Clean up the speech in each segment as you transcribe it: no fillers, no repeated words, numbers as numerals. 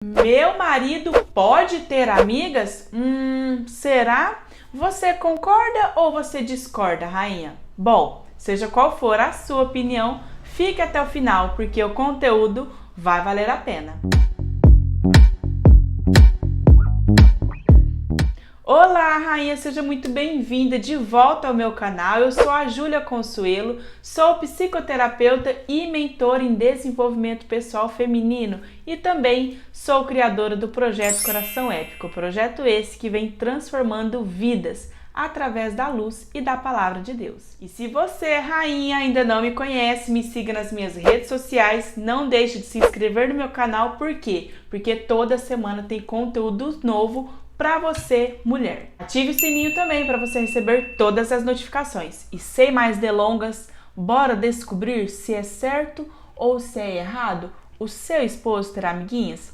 Meu marido pode ter amigas? Será? Você concorda ou você discorda, rainha? Bom, seja qual for a sua opinião, fique até o final, porque o conteúdo vai valer a pena. Olá, rainha, seja muito bem-vinda de volta ao meu canal. Eu sou a Júlia Consuelo, sou psicoterapeuta e mentora em desenvolvimento pessoal feminino e também sou criadora do projeto Coração Épico, projeto esse que vem transformando vidas através da luz e da palavra de Deus. E se você, rainha, ainda não me conhece, me siga nas minhas redes sociais, não deixe de se inscrever no meu canal, por quê? Porque toda semana tem conteúdo novo para você, mulher. Ative o sininho também para você receber todas as notificações. E sem mais delongas, bora descobrir se é certo ou se é errado o seu esposo ter amiguinhas?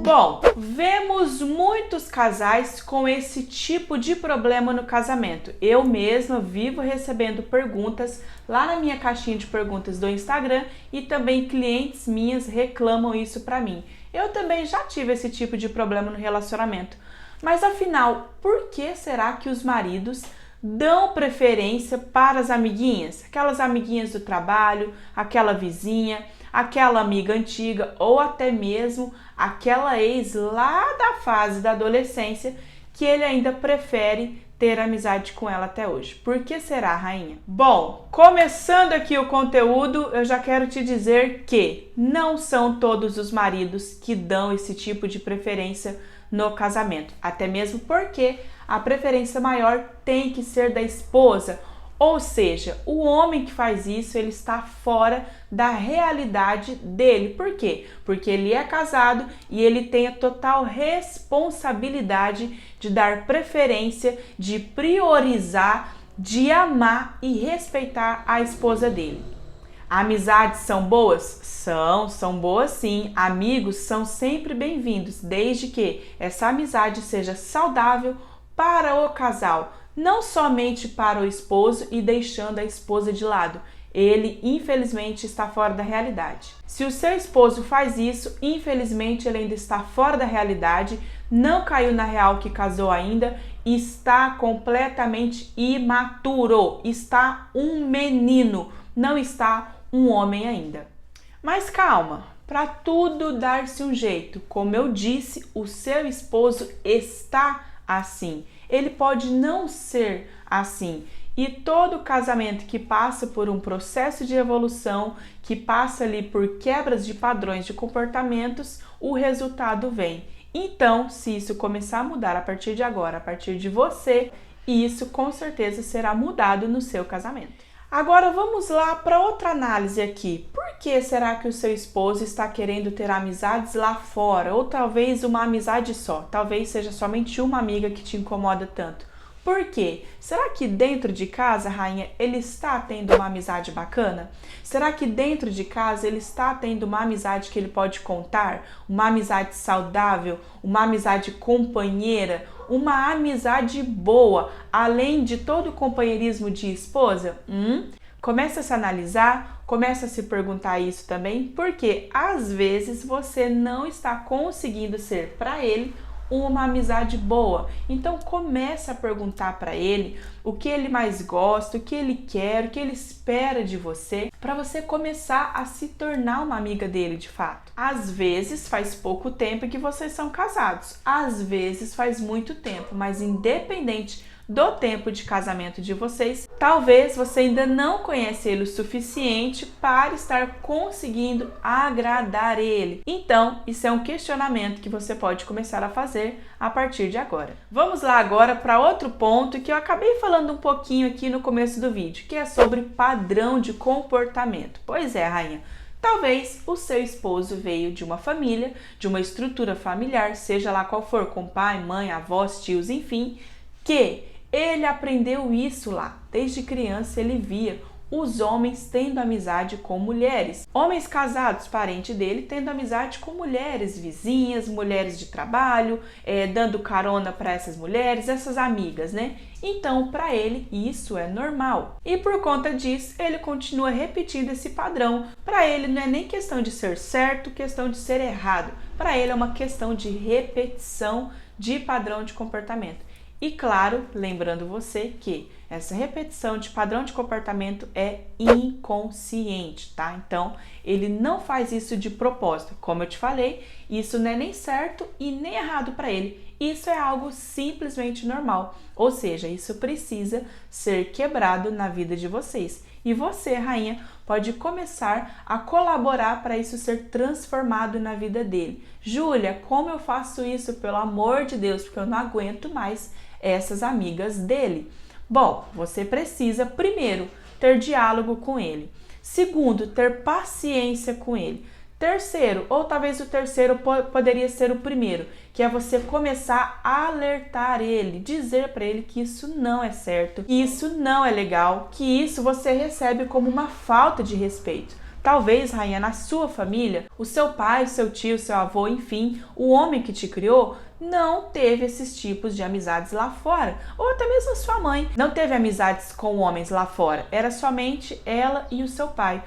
Bom, vemos muitos casais com esse tipo de problema no casamento. Eu mesma vivo recebendo perguntas lá na minha caixinha de perguntas do Instagram e também clientes minhas reclamam isso para mim. Eu também já tive esse tipo de problema no relacionamento. Mas afinal, por que será que os maridos dão preferência para as amiguinhas? Aquelas amiguinhas do trabalho, aquela vizinha, aquela amiga antiga ou até mesmo aquela ex lá da fase da adolescência que ele ainda prefere ter amizade com ela até hoje. Por que será, rainha? Bom, começando aqui o conteúdo, eu já quero te dizer que não são todos os maridos que dão esse tipo de preferência no casamento, até mesmo porque a preferência maior tem que ser da esposa. Ou seja, o homem que faz isso, ele está fora da realidade dele. Por quê? Porque ele é casado e ele tem a total responsabilidade de dar preferência, de priorizar, de amar e respeitar a esposa dele. Amizades são boas? São boas sim. Amigos são sempre bem-vindos, desde que essa amizade seja saudável para o casal. Não somente para o esposo e deixando a esposa de lado. Ele, infelizmente, está fora da realidade. Se o seu esposo faz isso, infelizmente, ele ainda está fora da realidade, não caiu na real que casou ainda, está completamente imaturo, está um menino, não está um homem ainda. Mas calma, para tudo dar-se um jeito. Como eu disse, o seu esposo está assim. Ele pode não ser assim. E todo casamento que passa por um processo de evolução, que passa ali por quebras de padrões de comportamentos, o resultado vem. Então, se isso começar a mudar a partir de agora, a partir de você, isso com certeza será mudado no seu casamento. Agora vamos lá para outra análise aqui. Por que será que o seu esposo está querendo ter amizades lá fora? Ou talvez uma amizade só? Talvez seja somente uma amiga que te incomoda tanto. Por quê? Será que dentro de casa, rainha, ele está tendo uma amizade bacana? Será que dentro de casa ele está tendo uma amizade que ele pode contar? Uma amizade saudável? Uma amizade companheira? Uma amizade boa, além de todo o companheirismo de esposa? Começa a se analisar, começa a se perguntar isso também, porque às vezes você não está conseguindo ser para ele uma amizade boa. Então começa a perguntar para ele o que ele mais gosta, o que ele quer, o que ele espera de você, para você começar a se tornar uma amiga dele de fato. Às vezes faz pouco tempo que vocês são casados, às vezes faz muito tempo, mas independente do tempo de casamento de vocês, talvez você ainda não conhece ele o suficiente para estar conseguindo agradar ele. Então, isso é um questionamento que você pode começar a fazer a partir de agora. Vamos lá agora para outro ponto que eu acabei falando um pouquinho aqui no começo do vídeo, que é sobre padrão de comportamento. Pois é, rainha. Talvez o seu esposo veio de uma família, de uma estrutura familiar, seja lá qual for, com pai, mãe, avós, tios, enfim, que ele aprendeu isso lá. Desde criança ele via os homens tendo amizade com mulheres. Homens casados, parente dele, tendo amizade com mulheres vizinhas, mulheres de trabalho, dando carona para essas mulheres, essas amigas, né? Então, para ele, isso é normal. E por conta disso, ele continua repetindo esse padrão. Para ele, não é nem questão de ser certo, questão de ser errado. Para ele, é uma questão de repetição de padrão de comportamento. E claro, lembrando você que essa repetição de padrão de comportamento é inconsciente, tá? Então, ele não faz isso de propósito. Como eu te falei, isso não é nem certo e nem errado para ele. Isso é algo simplesmente normal. Ou seja, isso precisa ser quebrado na vida de vocês. E você, rainha, pode começar a colaborar para isso ser transformado na vida dele. Júlia, como eu faço isso? Pelo amor de Deus, porque eu não aguento mais essas amigas dele. Bom, você precisa, primeiro, ter diálogo com ele. Segundo, ter paciência com ele. Terceiro, ou talvez o terceiro poderia ser o primeiro, que é você começar a alertar ele, dizer para ele que isso não é certo, que isso não é legal, que isso você recebe como uma falta de respeito. Talvez, rainha, na sua família, o seu pai, o seu tio, o seu avô, enfim, o homem que te criou, não teve esses tipos de amizades lá fora. Ou até mesmo a sua mãe não teve amizades com homens lá fora. Era somente ela e o seu pai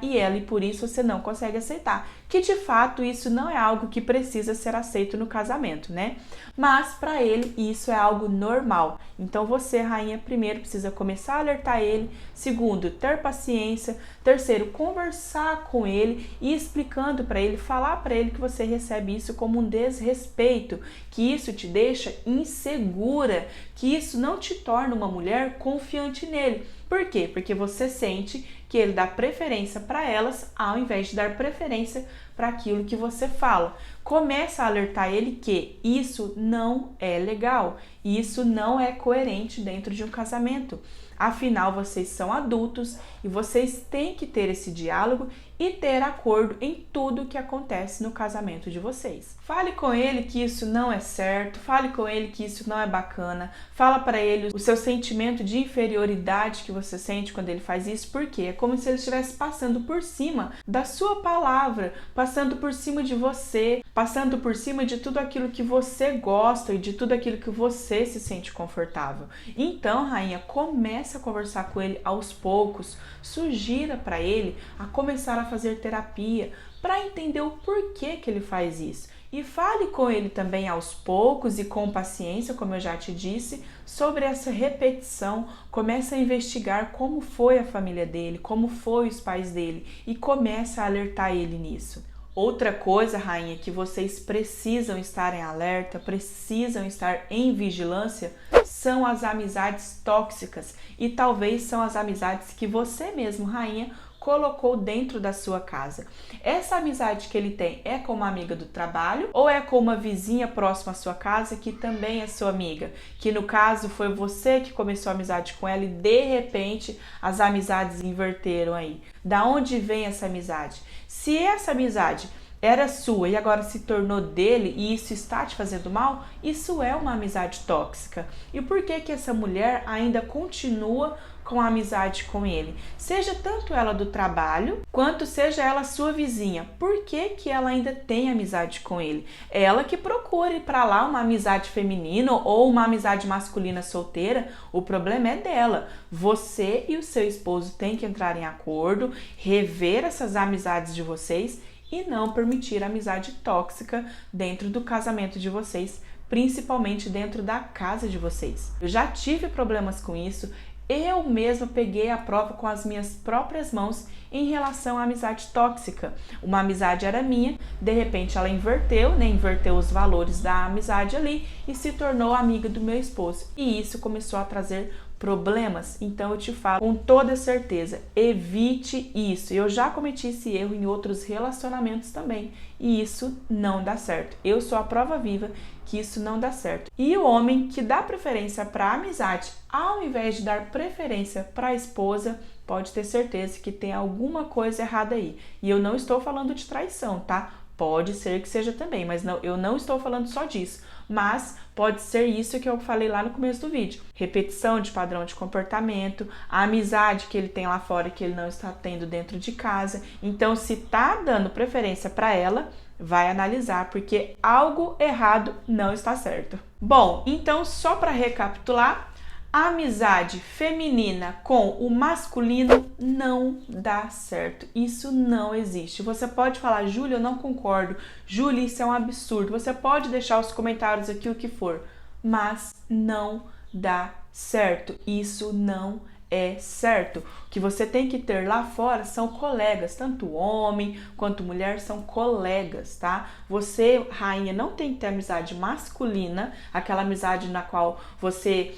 e ela, e por isso você não consegue aceitar. Que de fato isso não é algo que precisa ser aceito no casamento, né? Mas para ele isso é algo normal. Então você, rainha, primeiro precisa começar a alertar ele. Segundo, ter paciência. Terceiro, conversar com ele e explicando para ele, falar para ele que você recebe isso como um desrespeito, que isso te deixa insegura, que isso não te torna uma mulher confiante nele. Por quê? Porque você sente que ele dá preferência para elas ao invés de dar preferência para aquilo que você fala. Começa a alertar ele que isso não é legal, isso não é coerente dentro de um casamento. Afinal, vocês são adultos e vocês têm que ter esse diálogo e ter acordo em tudo que acontece no casamento de vocês. Fale com ele que isso não é certo, fale com ele que isso não é bacana, fala para ele o seu sentimento de inferioridade que você sente quando ele faz isso, porque é como se ele estivesse passando por cima da sua palavra, passando por cima de você, passando por cima de tudo aquilo que você gosta e de tudo aquilo que você se sente confortável. Então, rainha, comece a conversar com ele aos poucos, sugira para ele a começar a fazer terapia para entender o porquê que ele faz isso. E fale com ele também aos poucos e com paciência, como eu já te disse, sobre essa repetição. Comece a investigar como foi a família dele, como foi os pais dele e comece a alertar ele nisso. Outra coisa, rainha, que vocês precisam estar em alerta, precisam estar em vigilância, são as amizades tóxicas e talvez são as amizades que você mesmo, rainha, colocou dentro da sua casa. Essa amizade que ele tem é com uma amiga do trabalho ou é com uma vizinha próxima à sua casa que também é sua amiga? Que no caso foi você que começou a amizade com ela e de repente as amizades inverteram aí. Da onde vem essa amizade? Se essa amizade era sua e agora se tornou dele e isso está te fazendo mal, isso é uma amizade tóxica. E por que que essa mulher ainda continua com a amizade com ele? Seja tanto ela do trabalho, quanto seja ela sua vizinha. Por que que ela ainda tem amizade com ele? Ela que procure para lá uma amizade feminina ou uma amizade masculina solteira, o problema é dela. Você e o seu esposo têm que entrar em acordo, rever essas amizades de vocês e não permitir amizade tóxica dentro do casamento de vocês, principalmente dentro da casa de vocês. Eu já tive problemas com isso, eu mesma peguei a prova com as minhas próprias mãos em relação à amizade tóxica. Uma amizade era minha, de repente ela inverteu, né? Inverteu os valores da amizade ali e se tornou amiga do meu esposo. E isso começou a trazer problemas. Então eu te falo com toda certeza, evite isso. Eu já cometi esse erro em outros relacionamentos também e isso não dá certo. Eu sou a prova viva que isso não dá certo. E o homem que dá preferência para a amizade ao invés de dar preferência para a esposa, pode ter certeza que tem alguma coisa errada aí. E eu não estou falando de traição, tá? Pode ser que seja também, mas não, eu não estou falando só disso. Mas pode ser isso que eu falei lá no começo do vídeo. Repetição de padrão de comportamento, a amizade que ele tem lá fora que ele não está tendo dentro de casa. Então, se tá dando preferência para ela, vai analisar, porque algo errado não está certo. Bom, então só para recapitular, a amizade feminina com o masculino não dá certo. Isso não existe. Você pode falar, Júlia, eu não concordo. Júlia, isso é um absurdo. Você pode deixar os comentários aqui o que for, mas não dá certo. Isso não é certo. O que você tem que ter lá fora são colegas, tanto homem quanto mulher são colegas, tá? Você, rainha, não tem que ter amizade masculina, aquela amizade na qual você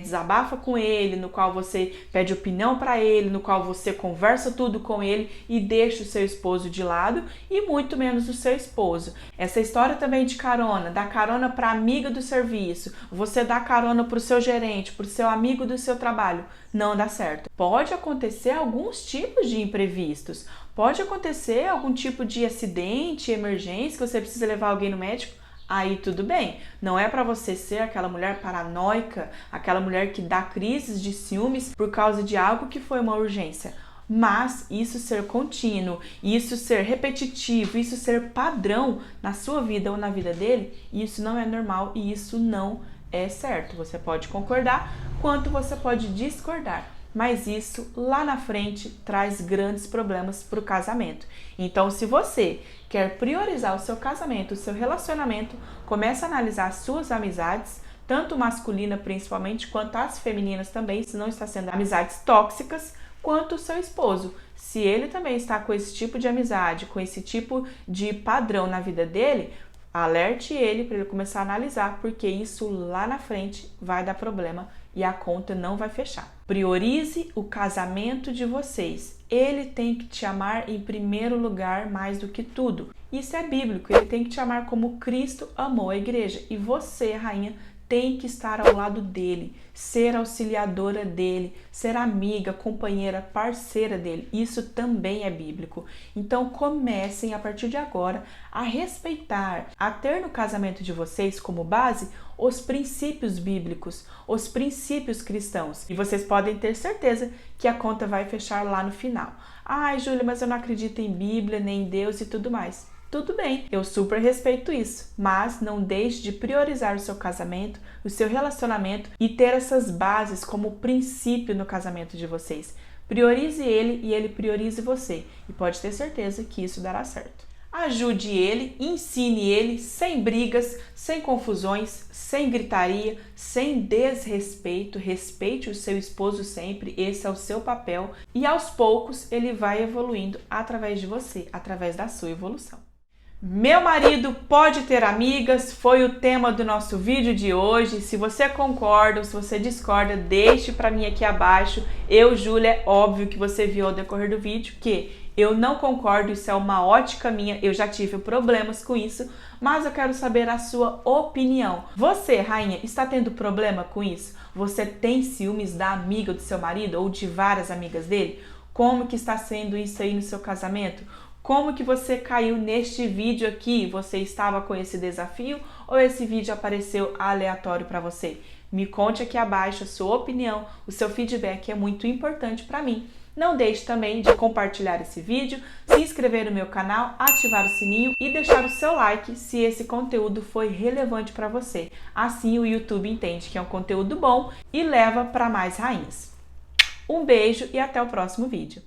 desabafa com ele, no qual você pede opinião para ele, no qual você conversa tudo com ele e deixa o seu esposo de lado, e muito menos o seu esposo. Essa história também de carona, dá carona para amiga do serviço, você dá carona para o seu gerente, para o seu amigo do seu trabalho, não dá certo. Pode acontecer alguns tipos de imprevistos, pode acontecer algum tipo de acidente, emergência, que você precisa levar alguém no médico, aí tudo bem. Não é para você ser aquela mulher paranoica, aquela mulher que dá crises de ciúmes por causa de algo que foi uma urgência. Mas isso ser contínuo, isso ser repetitivo, isso ser padrão na sua vida ou na vida dele, isso não é normal e isso não é certo. Você pode concordar, quanto você pode discordar, mas isso lá na frente traz grandes problemas para o casamento. Então, se você quer priorizar o seu casamento, o seu relacionamento, comece a analisar as suas amizades, tanto masculina principalmente, quanto as femininas também, se não está sendo amizades tóxicas, quanto o seu esposo. Se ele também está com esse tipo de amizade, com esse tipo de padrão na vida dele, alerte ele para ele começar a analisar, porque isso lá na frente vai dar problema e a conta não vai fechar. Priorize o casamento de vocês. Ele tem que te amar em primeiro lugar mais do que tudo. Isso é bíblico, ele tem que te amar como Cristo amou a igreja. E você, rainha, tem que estar ao lado dele, ser auxiliadora dele, ser amiga, companheira, parceira dele. Isso também é bíblico. Então comecem a partir de agora a respeitar, a ter no casamento de vocês como base os princípios bíblicos, os princípios cristãos. E vocês podem ter certeza que a conta vai fechar lá no final. Ai, Júlia, mas eu não acredito em Bíblia, nem em Deus e tudo mais. Tudo bem, eu super respeito isso, mas não deixe de priorizar o seu casamento, o seu relacionamento e ter essas bases como princípio no casamento de vocês. Priorize ele e ele priorize você, e pode ter certeza que isso dará certo. Ajude ele, ensine ele, sem brigas, sem confusões, sem gritaria, sem desrespeito. Respeite o seu esposo sempre, esse é o seu papel, e aos poucos ele vai evoluindo através de você, através da sua evolução. Meu marido pode ter amigas, foi o tema do nosso vídeo de hoje. Se você concorda ou se você discorda, deixe para mim aqui abaixo. Eu, Júlia, é óbvio que você viu ao decorrer do vídeo que eu não concordo, isso é uma ótica minha, eu já tive problemas com isso, mas eu quero saber a sua opinião. Você, rainha, está tendo problema com isso? Você tem ciúmes da amiga do seu marido ou de várias amigas dele? Como que está sendo isso aí no seu casamento? Como que você caiu neste vídeo aqui? Você estava com esse desafio ou esse vídeo apareceu aleatório para você? Me conte aqui abaixo a sua opinião, o seu feedback é muito importante para mim. Não deixe também de compartilhar esse vídeo, se inscrever no meu canal, ativar o sininho e deixar o seu like se esse conteúdo foi relevante para você. Assim o YouTube entende que é um conteúdo bom e leva para mais rainhas. Um beijo e até o próximo vídeo.